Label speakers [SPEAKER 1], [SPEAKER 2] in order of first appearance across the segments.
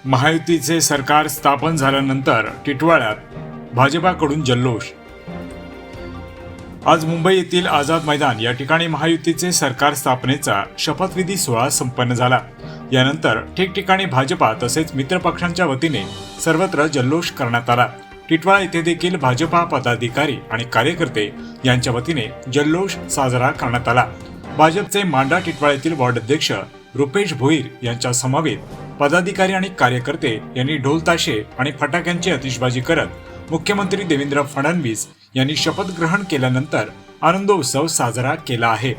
[SPEAKER 1] महायुतीचे सरकार स्थापन झाल्यानंतर टिटवाळ्यात भाजपाकडून जल्लोष। आज मुंबई येथील आझाद मैदान या ठिकाणी महायुतीचे सरकार स्थापनेचा शपथविधी सोहळा संपन्न झाला। यानंतर ठिकठिकाणी भाजपा तसेच मित्रपक्षांच्या वतीने सर्वत्र जल्लोष करण्यात आला। टिटवाळा येथे देखील भाजपा पदाधिकारी आणि कार्यकर्ते यांच्या वतीने जल्लोष साजरा करण्यात आला। भाजपचे मांडा टिटवाळ्यातील वार्ड अध्यक्ष रुपेश भोईर यांच्या समवेत पदाधिकारी आणि कार्यकर्ते यांनी ढोल ताशे आणि फटाक्यांची आतिषबाजी करत मुख्यमंत्री देवेंद्र फडणवीस यांनी शपथ ग्रहण केल्यानंतर आनंदोत्सव साजरा केला आहे।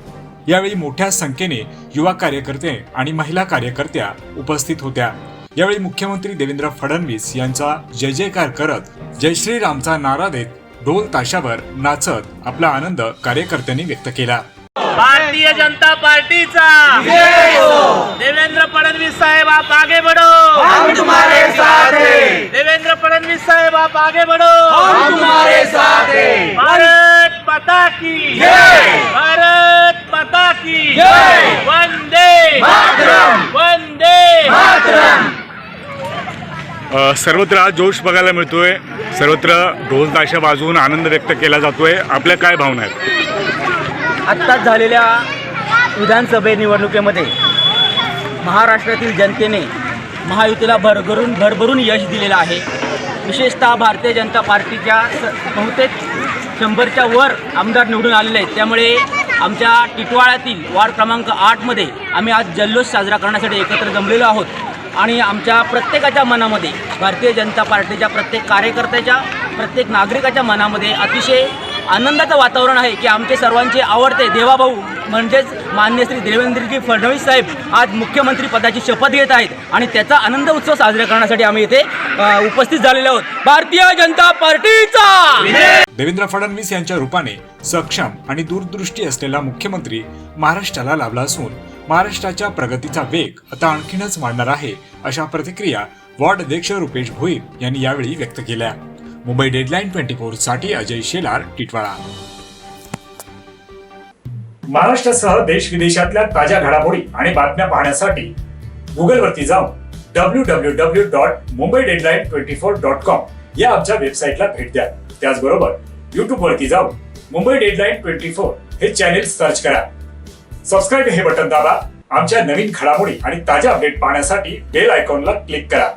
[SPEAKER 1] यावेळी मोठ्या संख्येने युवा कार्यकर्ते आणि महिला कार्यकर्त्या उपस्थित होत्या। यावेळी मुख्यमंत्री देवेंद्र फडणवीस यांचा जय जयकार करत जय श्रीरामचा नारा देत ढोल ताशावर नाचत आपला आनंद कार्यकर्त्यांनी व्यक्त केला।
[SPEAKER 2] भारतीय जनता पार्टीचा देवेंद्र फडणवीस साहेब आप आगे बढ़ो,
[SPEAKER 3] हम तुम्हारे साथ हैं।
[SPEAKER 2] देवेंद्र फडणवीस साहेब आप आगे बढ़ो,
[SPEAKER 3] हम तुम्हारे साथ हैं।
[SPEAKER 2] भारत माता की
[SPEAKER 3] जय,
[SPEAKER 2] भारत माता की
[SPEAKER 3] जय,
[SPEAKER 2] वंदे
[SPEAKER 3] मातरम,
[SPEAKER 2] वंदे
[SPEAKER 3] मातरम।
[SPEAKER 1] सर्वत्र आज जोश बघायला मिळतोय। सर्वत्र ढोल ताशा वाजवून आनंद व्यक्त केला जातोय। आपल्या काय भावना आहेत?
[SPEAKER 4] आत्ताच झालेल्या विधानसभे निवडणुकीमध्ये महाराष्ट्रातील जनतेने महायुतीला भरभरून यश दिलेलं आहे। विशेषतः भारतीय जनता पार्टीच्या बहुतेक 100च्या वर आमदार निवडून आलेले आहेत। त्यामुळे आमच्या टिटवाळ्यातील वार्ड क्रमांक 8मध्ये आम्ही आज जल्लोष साजरा करण्यासाठी एकत्र जमलेलो आहोत आणि आमच्या प्रत्येकाच्या मनामध्ये भारतीय जनता पार्टीच्या प्रत्येक कार्यकर्त्याच्या प्रत्येक नागरिकाच्या मनामध्ये अतिशय आनंदाचं वातावरण आहे की आमचे सर्वांचे आवडते देवाभाऊ म्हणजेच माननीय श्री देवेंद्रजी फडणवीस साहेब आज मुख्यमंत्री पदाची शपथ घेत आहेत आणि त्याचा आनंद उत्सव साजरा करण्यासाठी आम्ही इथे उपस्थित झालेलो आहोत। भारतीय जनता पार्टीचा
[SPEAKER 1] देवेंद्र फडणवीस यांच्या रूपाने सक्षम आणि दूरदृष्टी असलेला मुख्यमंत्री महाराष्ट्राला लाभला असून महाराष्ट्राच्या प्रगतीचा वेग आता आणखीनच वाढणार आहे, अशा प्रतिक्रिया वार्ड अध्यक्ष रुपेश भोईर यांनी यावेळी व्यक्त केल्या। मुंबई डेडलाईन 24 साठी अजय शेलार, टिटवाळा। महाराष्ट्रासह देश विदेशातल्या ताज्या घडामोडी आणि बातम्या पाहण्यासाठी गुगल वरती जाऊन www.mumbaideadline24.com या आमच्या वेबसाईटला भेट द्या। त्याचबरोबर YouTube वरती जाऊन मुंबई डेडलाईन 24 हे चॅनेल सर्च करा। सबस्क्राईब हे बटन दाबा। आमच्या नवीन घडामोडी आणि ताज्या अपडेट पाहण्यासाठी बेल आयकॉनला क्लिक करा।